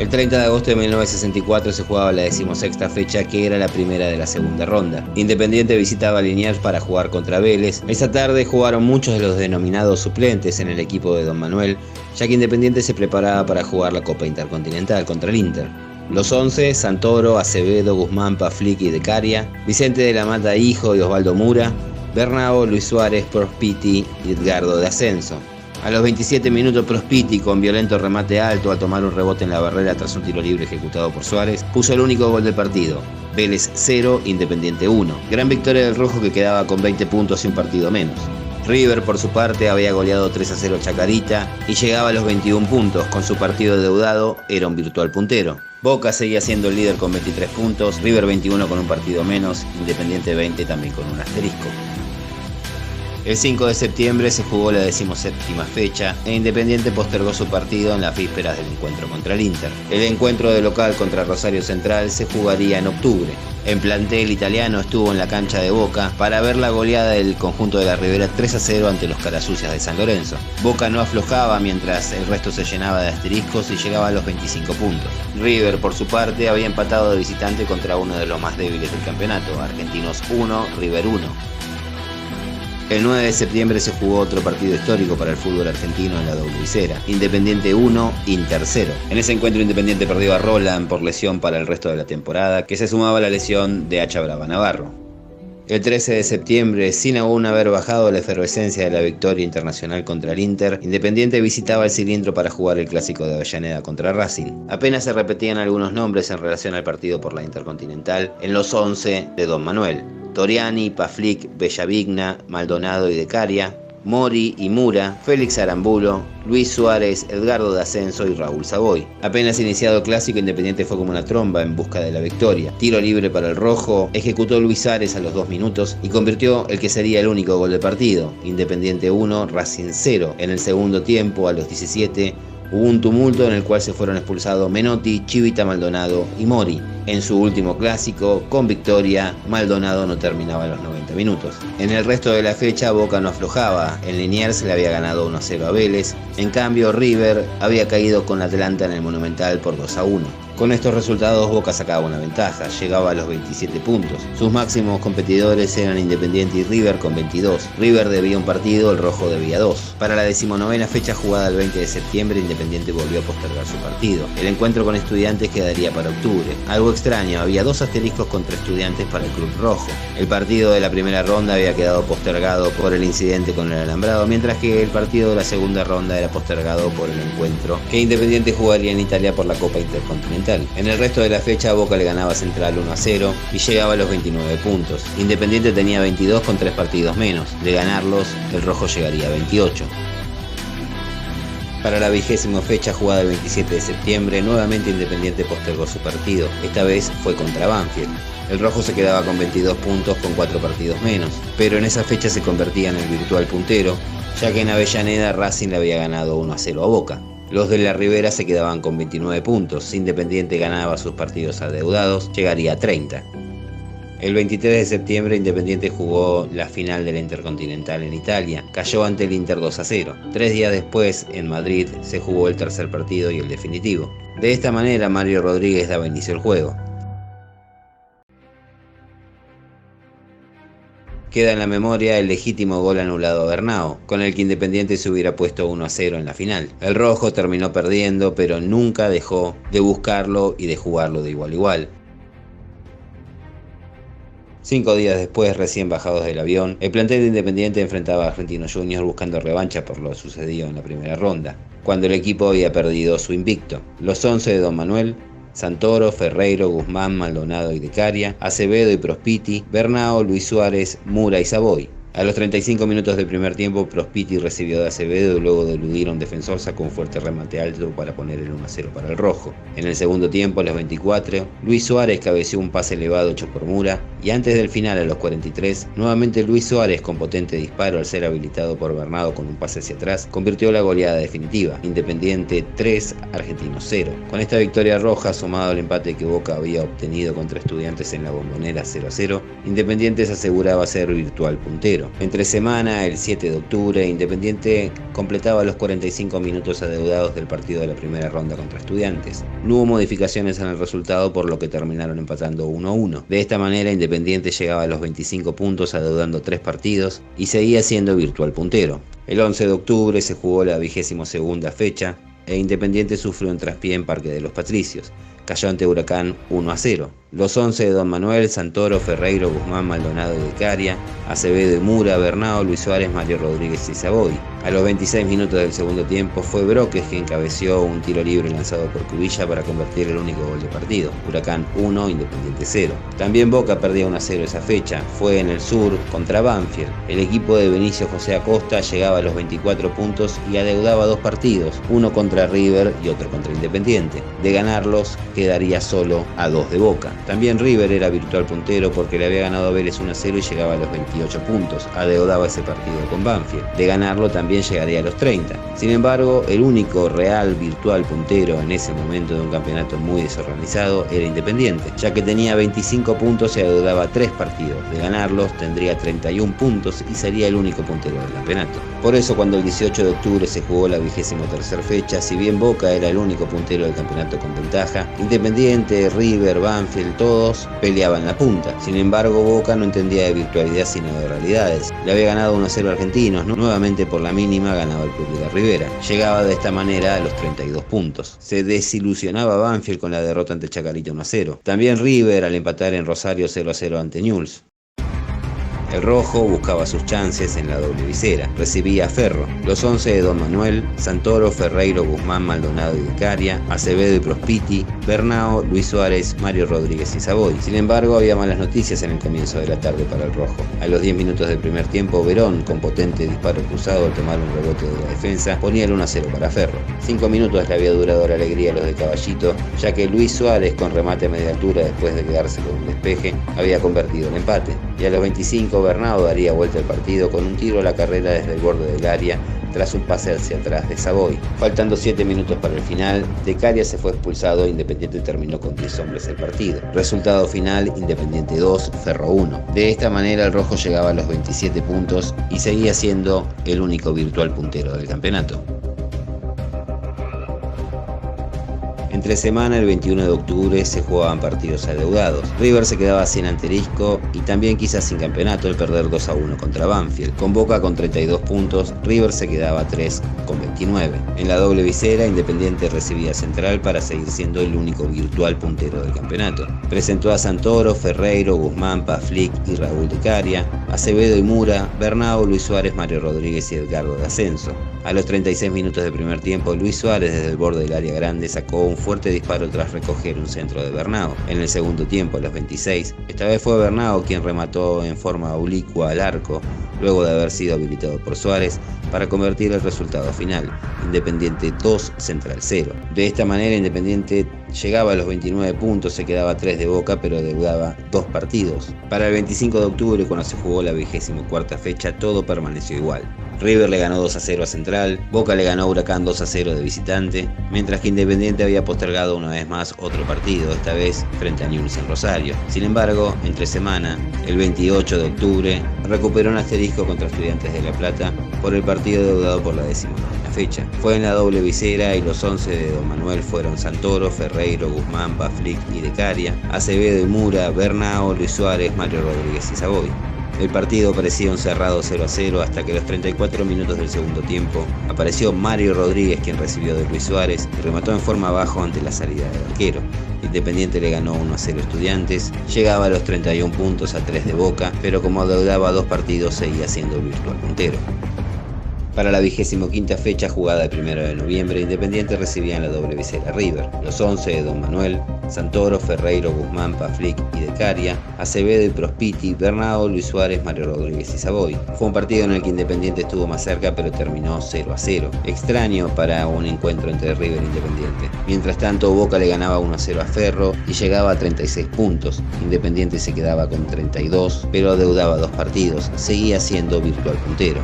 El 30 de agosto de 1964 se jugaba la 16ª fecha, que era la primera de la segunda ronda. Independiente visitaba Liniers para jugar contra Vélez. Esa tarde jugaron muchos de los denominados suplentes en el equipo de Don Manuel, ya que Independiente se preparaba para jugar la Copa Intercontinental contra el Inter. Los 11, Santoro, Acevedo, Guzmán, Paflic y Decaria, Vicente de la Mata Hijo y Osvaldo Mura, Bernao, Luis Suárez, Prospiti y Edgardo de Ascenso. A los 27 minutos Prospiti, con violento remate alto al tomar un rebote en la barrera tras un tiro libre ejecutado por Suárez, puso el único gol del partido. Vélez 0, Independiente 1. Gran victoria del rojo, que quedaba con 20 puntos y un partido menos. River, por su parte, había goleado 3-0 Chacarita y llegaba a los 21 puntos. Con su partido deudado, era un virtual puntero. Boca seguía siendo el líder con 23 puntos, River 21 con un partido menos, Independiente 20 también con un asterisco. El 5 de septiembre se jugó la 17ª fecha e Independiente postergó su partido en las vísperas del encuentro contra el Inter. El encuentro de local contra Rosario Central se jugaría en octubre. El plantel italiano estuvo en la cancha de Boca para ver la goleada del conjunto de la Ribera 3-0 ante los carasucias de San Lorenzo. Boca no aflojaba mientras el resto se llenaba de asteriscos y llegaba a los 25 puntos. River, por su parte, había empatado de visitante contra uno de los más débiles del campeonato, Argentinos 1, River 1. El 9 de septiembre se jugó otro partido histórico para el fútbol argentino en la doble visera. Independiente 1, Inter 0. En ese encuentro Independiente perdió a Roland por lesión para el resto de la temporada, que se sumaba a la lesión de Hacha Brava Navarro. El 13 de septiembre, sin aún haber bajado la efervescencia de la victoria internacional contra el Inter, Independiente visitaba el Cilindro para jugar el clásico de Avellaneda contra Racing. Apenas se repetían algunos nombres en relación al partido por la Intercontinental en los 11 de Don Manuel: Toriani, Paflic, Bellavigna, Maldonado y Decaria, Mori y Mura, Félix Arambulo, Luis Suárez, Edgardo de Ascenso y Raúl Savoy. Apenas iniciado el clásico, Independiente fue como una tromba en busca de la victoria. Tiro libre para el rojo, ejecutó Luis Suárez a los 2 minutos y convirtió el que sería el único gol del partido. Independiente 1, Racing 0. En el segundo tiempo, a los 17, hubo un tumulto en el cual se fueron expulsados Menotti, Chivita, Maldonado y Mori. En su último clásico, con victoria, Maldonado no terminaba los 90 minutos. En el resto de la fecha, Boca no aflojaba. En Liniers le había ganado 1-0 a Vélez. En cambio, River había caído con Atlanta en el Monumental por 2-1. Con estos resultados, Boca sacaba una ventaja, llegaba a los 27 puntos. Sus máximos competidores eran Independiente y River con 22. River debía un partido, el rojo debía 2. Para la 19ª fecha, jugada el 20 de septiembre, Independiente volvió a postergar su partido. El encuentro con Estudiantes quedaría para octubre. Algo extraño, había 2 asteriscos contra Estudiantes para el club rojo. El partido de la primera ronda había quedado postergado por el incidente con el alambrado, mientras que el partido de la segunda ronda era postergado por el encuentro que Independiente jugaría en Italia por la Copa Intercontinental. En el resto de la fecha, Boca le ganaba a Central 1-0 y llegaba a los 29 puntos. Independiente tenía 22 con 3 partidos menos. De ganarlos, el rojo llegaría a 28. Para la 20ª fecha, jugada el 27 de septiembre, nuevamente Independiente postergó su partido. Esta vez fue contra Banfield. El rojo se quedaba con 22 puntos con 4 partidos menos, pero en esa fecha se convertía en el virtual puntero, ya que en Avellaneda Racing le había ganado 1-0 a Boca. Los de la Ribera se quedaban con 29 puntos, si Independiente ganaba sus partidos adeudados, llegaría a 30. El 23 de septiembre Independiente jugó la final de la Intercontinental en Italia, cayó ante el Inter 2-0. 3 días después, en Madrid, se jugó el tercer partido y el definitivo. De esta manera, Mario Rodríguez daba inicio al juego. Queda en la memoria el legítimo gol anulado a Bernao, con el que Independiente se hubiera puesto 1-0 en la final. El rojo terminó perdiendo, pero nunca dejó de buscarlo y de jugarlo de igual a igual. 5 días después, recién bajados del avión, el plantel de Independiente enfrentaba a Argentinos Juniors buscando revancha por lo sucedido en la primera ronda, cuando el equipo había perdido su invicto. Los 11 de Don Manuel: Santoro, Ferreiro, Guzmán, Maldonado y Decaria, Acevedo y Prospiti, Bernao, Luis Suárez, Mura y Savoy. A los 35 minutos del primer tiempo, Prospiti recibió de Acevedo y luego de eludir a un defensor sacó un fuerte remate alto para poner el 1-0 para el rojo. En el segundo tiempo, a los 24, Luis Suárez cabeció un pase elevado hecho por Mura Y antes del final, a los 43, nuevamente Luis Suárez, con potente disparo al ser habilitado por Bernardo con un pase hacia atrás, convirtió la goleada definitiva. Independiente 3, Argentinos 0. Con esta victoria roja, sumado al empate que Boca había obtenido contra Estudiantes en la Bombonera 0-0, Independiente se aseguraba ser virtual puntero. Entre semana, el 7 de octubre, Independiente completaba los 45 minutos adeudados del partido de la primera ronda contra Estudiantes. No hubo modificaciones en el resultado, por lo que terminaron empatando 1-1. De esta manera, Independiente llegaba a los 25 puntos adeudando 3 partidos y seguía siendo virtual puntero. El 11 de octubre se jugó la 22ª fecha e Independiente sufrió un traspié en Parque de los Patricios. Cayó ante Huracán 1-0. Los 11 de Don Manuel, Santoro, Ferreiro, Guzmán, Maldonado y Decaria, Acevedo y Mura, Bernao, Luis Suárez, Mario Rodríguez y Savoy. A los 26 minutos del segundo tiempo fue Broques quien cabeció un tiro libre lanzado por Cubilla para convertir el único gol de partido. Huracán 1, Independiente 0. También Boca perdía 1-0 esa fecha. Fue en el sur contra Banfield. El equipo de Benicio José Acosta llegaba a los 24 puntos y adeudaba 2 partidos, uno contra River y otro contra Independiente. De ganarlos, quedaría solo a 2 de Boca. También River era virtual puntero porque le había ganado a Vélez 1-0 y llegaba a los 28 puntos. Adeudaba ese partido con Banfield. De ganarlo también llegaría a los 30. Sin embargo, el único real virtual puntero en ese momento de un campeonato muy desorganizado era Independiente, ya que tenía 25 puntos y adeudaba 3 partidos. De ganarlos tendría 31 puntos y sería el único puntero del campeonato. Por eso, cuando el 18 de octubre se jugó la 23ª fecha, si bien Boca era el único puntero del campeonato con ventaja, Independiente, River, Banfield, todos peleaban la punta. Sin embargo, Boca no entendía de virtualidad sino de realidades. Le había ganado 1-0 a Argentinos, nuevamente por la mínima ganaba el club de la Ribera. Llegaba de esta manera a los 32 puntos. Se desilusionaba Banfield con la derrota ante Chacarita 1-0. También River al empatar en Rosario 0-0 ante Newell's. El rojo buscaba sus chances en la doble visera. Recibía a Ferro. Los 11 de Don Manuel, Santoro, Ferreiro, Guzmán, Maldonado y Decaria, Acevedo y Prospiti, Bernao, Luis Suárez, Mario Rodríguez y Savoy. Sin embargo, había malas noticias en el comienzo de la tarde para el rojo. A los 10 minutos del primer tiempo, Verón, con potente disparo cruzado al tomar un rebote de la defensa, ponía el 1-0 para Ferro. 5 minutos le había durado la alegría a los de Caballito, ya que Luis Suárez, con remate a media altura después de quedarse con un despeje, había convertido el empate. Y a los 25, Bernao daría vuelta al partido con un tiro a la carrera desde el borde del área tras un pase hacia atrás de Savoy. Faltando 7 minutos para el final, Decaria se fue expulsado e Independiente terminó con 10 hombres el partido. Resultado final, Independiente 2, Ferro 1. De esta manera el rojo llegaba a los 27 puntos y seguía siendo el único virtual puntero del campeonato. Entre semana, el 21 de octubre, se jugaban partidos adeudados. River se quedaba sin asterisco y también quizás sin campeonato al perder 2-1 contra Banfield. Con Boca con 32 puntos, River se quedaba a 3 con 29. En la doble visera, Independiente recibía a Central para seguir siendo el único virtual puntero del campeonato. Presentó a Santoro, Ferreiro, Guzmán, Paflic y Raúl Decaria, Acevedo y Mura, Bernao, Luis Suárez, Mario Rodríguez y Edgardo de Ascenso. A los 36 minutos del primer tiempo, Luis Suárez desde el borde del área grande sacó un fuerte disparo tras recoger un centro de Bernao. En el segundo tiempo, a los 26, esta vez fue Bernao quien remató en forma oblicua al arco, luego de haber sido habilitado por Suárez, para convertir el resultado final. Independiente 2, Central 0. De esta manera, Independiente llegaba a los 29 puntos, se quedaba a 3 de Boca, pero adeudaba 2 partidos. Para el 25 de octubre, cuando se jugó la 24ª fecha, todo permaneció igual. River le ganó 2-0 a Central, Boca le ganó a Huracán 2-0 de visitante, mientras que Independiente había postergado una vez más otro partido, esta vez frente a Newell's en Rosario. Sin embargo, entre semana, el 28 de octubre, recuperó un asterisco contra Estudiantes de La Plata por el partido deudado por la 19ª fecha. Fue en la doble visera y los 11 de Don Manuel fueron Santoro, Ferreiro, Guzmán, Paflic y Decaria, Acevedo y Mura, Bernao, Luis Suárez, Mario Rodríguez y Savoy. El partido parecía un cerrado 0-0 hasta que a los 34 minutos del segundo tiempo apareció Mario Rodríguez, quien recibió de Luis Suárez y remató en forma abajo ante la salida del arquero. Independiente le ganó 1-0 a Estudiantes, llegaba a los 31 puntos a 3 de Boca, pero como adeudaba 2 partidos seguía siendo el virtual puntero. Para la 25ª fecha jugada el 1 de noviembre, Independiente recibía en la doble visera River. Los 11 de Don Manuel, Santoro, Ferreiro, Guzmán, Paflic y De Caria, Acevedo y Prospiti, Bernao, Luis Suárez, Mario Rodríguez y Savoy. Fue un partido en el que Independiente estuvo más cerca, pero terminó 0-0. Extraño para un encuentro entre River e Independiente. Mientras tanto, Boca le ganaba 1-0 a Ferro y llegaba a 36 puntos. Independiente se quedaba con 32, pero adeudaba 2 partidos. Seguía siendo virtual puntero.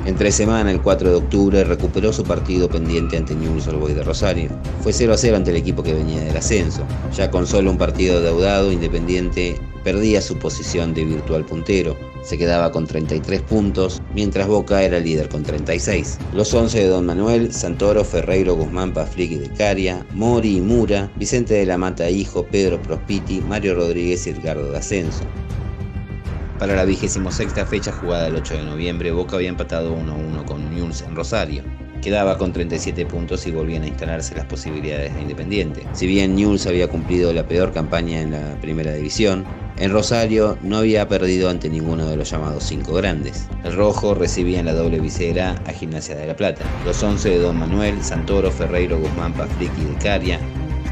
Entre semana, el 4 de octubre, recuperó su partido pendiente ante Newell's Old Boys de Rosario. Fue 0-0 ante el equipo que venía del ascenso. Ya con solo un partido adeudado, Independiente perdía su posición de virtual puntero. Se quedaba con 33 puntos, mientras Boca era líder con 36. Los 11 de Don Manuel, Santoro, Ferreiro, Guzmán, Paflic y De Caria, Mori y Mura, Vicente de la Mata Hijo, Pedro Prospiti, Mario Rodríguez y Edgardo de Ascenso. Para la 26ª fecha jugada el 8 de noviembre, Boca había empatado 1-1 con Newell's en Rosario. Quedaba con 37 puntos y volvían a instalarse las posibilidades de Independiente. Si bien Newell's había cumplido la peor campaña en la primera división, en Rosario no había perdido ante ninguno de los llamados 5 grandes. El rojo recibía en la doble visera a Gimnasia de La Plata. Los 11 de Don Manuel, Santoro, Ferreiro, Guzmán, Paflic y De Caria,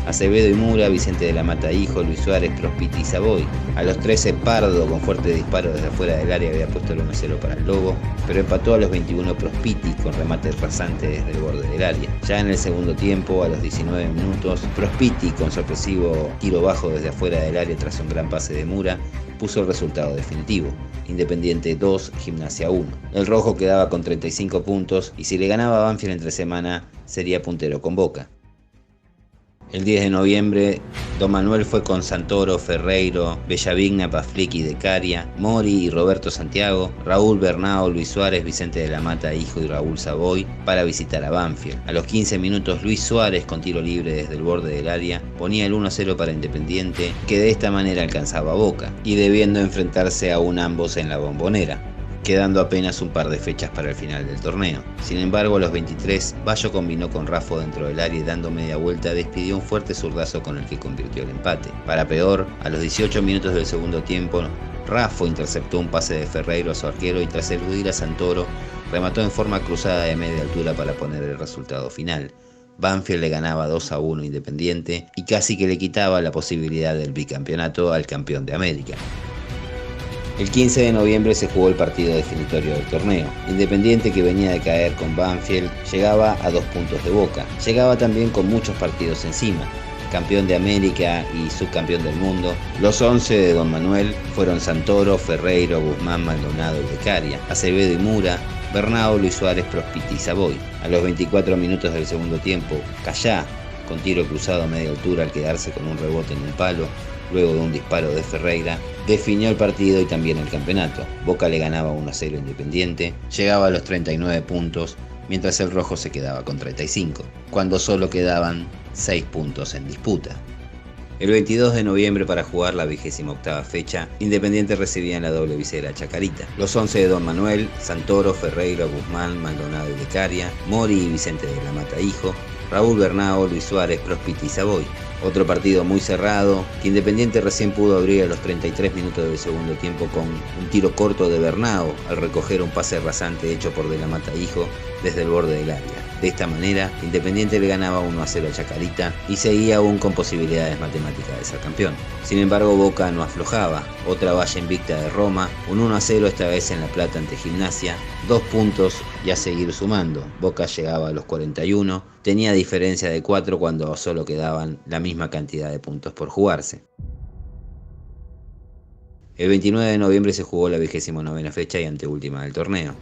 Acevedo y Mura, Vicente de la Mata Hijo, Luis Suárez, Prospiti y Savoy. A los 13 Pardo, con fuerte disparo desde afuera del área, había puesto el 1-0 para el Lobo, pero empató a los 21 Prospiti con remate rasante desde el borde del área. Ya en el segundo tiempo, a los 19 minutos, Prospiti, con sorpresivo tiro bajo desde afuera del área tras un gran pase de Mura, puso el resultado definitivo. Independiente 2, Gimnasia 1. El rojo quedaba con 35 puntos y si le ganaba a Banfield entre semana, sería puntero con Boca. El 10 de noviembre, Don Manuel fue con Santoro, Ferreiro, Bellavigna, Paflic y De Caria, Mori y Roberto Santiago, Raúl Bernao, Luis Suárez, Vicente de la Mata Hijo y Raúl Savoy para visitar a Banfield. A los 15 minutos, Luis Suárez, con tiro libre desde el borde del área, ponía el 1-0 para Independiente, que de esta manera alcanzaba a Boca, y debiendo enfrentarse aún ambos en la Bombonera, quedando apenas un par de fechas para el final del torneo. Sin embargo, a los 23, Bayo combinó con Raffo dentro del área y dando media vuelta despidió un fuerte zurdazo con el que convirtió el empate. Para peor, a los 18 minutos del segundo tiempo, Raffo interceptó un pase de Ferreiro a su arquero y tras eludir a Santoro, remató en forma cruzada de media altura para poner el resultado final. Banfield le ganaba 2-1 a Independiente y casi que le quitaba la posibilidad del bicampeonato al campeón de América. El 15 de noviembre se jugó el partido definitorio del torneo. Independiente, que venía de caer con Banfield, llegaba a 2 puntos de Boca. Llegaba también con muchos partidos encima. Campeón de América y subcampeón del mundo. Los 11 de Don Manuel fueron Santoro, Ferreiro, Guzmán, Maldonado y De Caria, Acevedo y Mura, Bernao, Luis Suárez, Prospiti y Savoy. A los 24 minutos del segundo tiempo, Callá, con tiro cruzado a media altura al quedarse con un rebote en un palo, luego de un disparo de Ferreira, definió el partido y también el campeonato. Boca le ganaba 1-0 a Independiente, llegaba a los 39 puntos, mientras el rojo se quedaba con 35, cuando solo quedaban 6 puntos en disputa. El 22 de noviembre, para jugar la 28ª fecha, Independiente recibía en la doble visera a Chacarita. Los 11 de Don Manuel, Santoro, Ferreiro, Guzmán, Maldonado y De Caria, Mori y Vicente de la Mata Hijo, Raúl Bernao, Luis Suárez, Prospiti y Savoy. Otro partido muy cerrado, que Independiente recién pudo abrir a los 33 minutos del segundo tiempo con un tiro corto de Bernao al recoger un pase rasante hecho por De la Mata Hijo desde el borde del área. De esta manera, Independiente le ganaba 1-0 a Chacarita y seguía aún con posibilidades matemáticas de ser campeón. Sin embargo, Boca no aflojaba. Otra valla invicta de Roma, un 1-0 esta vez en La Plata ante Gimnasia, 2 puntos y a seguir sumando. Boca llegaba a los 41, tenía diferencia de 4 cuando solo quedaban la misma cantidad de puntos por jugarse. El 29 de noviembre se jugó la 29ª fecha y anteúltima del torneo.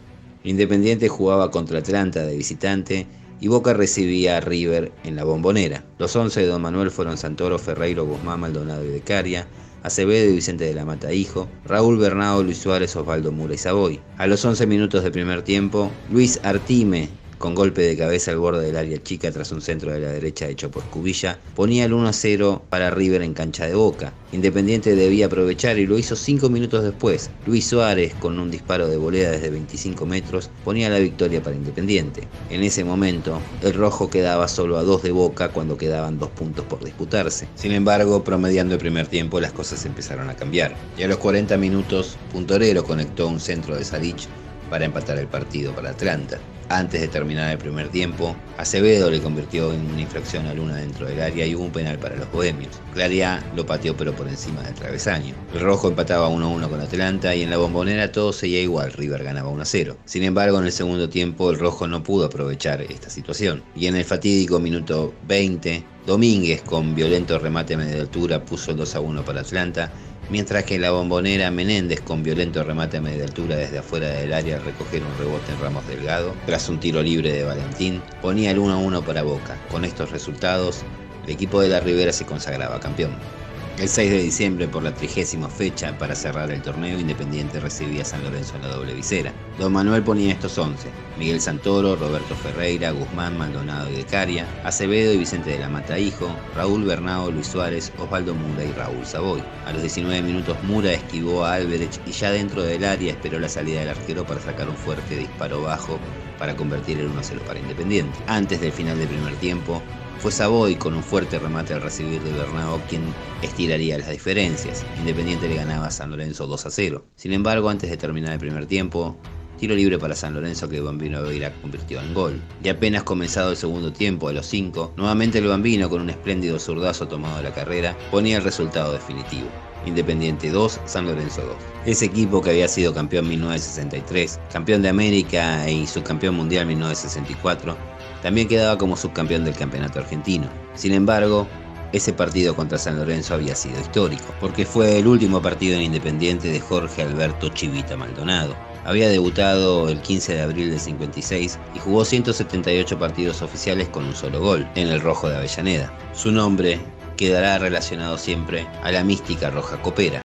Independiente jugaba contra Atlanta de visitante y Boca recibía a River en la Bombonera. Los 11 de Don Manuel fueron Santoro, Ferreiro, Guzmán, Maldonado y De Caria, Acevedo y Vicente de la Mata Hijo, Raúl Bernao, Luis Suárez, Osvaldo Mura y Savoy. A los 11 minutos del primer tiempo, Luis Artime, con golpe de cabeza al borde del área chica tras un centro de la derecha hecho por Cubilla, ponía el 1-0 para River en cancha de Boca. Independiente debía aprovechar y lo hizo 5 minutos después. Luis Suárez, con un disparo de volea desde 25 metros, ponía la victoria para Independiente. En ese momento, el rojo quedaba solo a 2 de Boca cuando quedaban 2 puntos por disputarse. Sin embargo, promediando el primer tiempo, las cosas empezaron a cambiar. Y a los 40 minutos, Puntorero conectó un centro de Salich para empatar el partido para Atlanta. Antes de terminar el primer tiempo, Acevedo le convirtió en una infracción a Luna dentro del área y hubo un penal para los bohemios. Clariá lo pateó pero por encima del travesaño. El rojo empataba 1-1 con Atlanta y en la Bombonera todo seguía igual, River ganaba 1-0. Sin embargo, en el segundo tiempo el rojo no pudo aprovechar esta situación. Y en el fatídico minuto 20, Domínguez con violento remate a media altura puso el 2-1 para Atlanta, mientras que en la Bombonera Menéndez con violento remate a media altura desde afuera del área al recoger un rebote en Ramos Delgado, tras un tiro libre de Valentín, ponía el 1-1 para Boca. Con estos resultados, el equipo de la Ribera se consagraba campeón. El 6 de diciembre, por la 30ª fecha, para cerrar el torneo, Independiente recibía a San Lorenzo en la doble visera. Don Manuel ponía estos 11: Miguel Santoro, Roberto Ferreira, Guzmán, Maldonado y Decaria, Acevedo y Vicente de la Mata Hijo, Raúl Bernao, Luis Suárez, Osvaldo Mura y Raúl Savoy. A los 19 minutos Mura esquivó a Alberich y ya dentro del área esperó la salida del arquero para sacar un fuerte disparo bajo para convertir el 1-0 para Independiente. Antes del final del primer tiempo, fue Savoy con un fuerte remate al recibir de Bernao quien estiraría las diferencias. Independiente le ganaba a San Lorenzo 2-0. Sin embargo, antes de terminar el primer tiempo, tiro libre para San Lorenzo que el Bambino Veira convirtió en gol. Y apenas comenzado el segundo tiempo, a los 5, nuevamente el Bambino con un espléndido zurdazo tomado de la carrera, ponía el resultado definitivo. Independiente 2, San Lorenzo 2. Ese equipo que había sido campeón en 1963, campeón de América y subcampeón mundial en 1964, también quedaba como subcampeón del campeonato argentino. Sin embargo, ese partido contra San Lorenzo había sido histórico, porque fue el último partido en Independiente de Jorge Alberto Chivita Maldonado. Había debutado el 15 de abril del 56 y jugó 178 partidos oficiales con un solo gol, en el rojo de Avellaneda. Su nombre quedará relacionado siempre a la mística roja copera.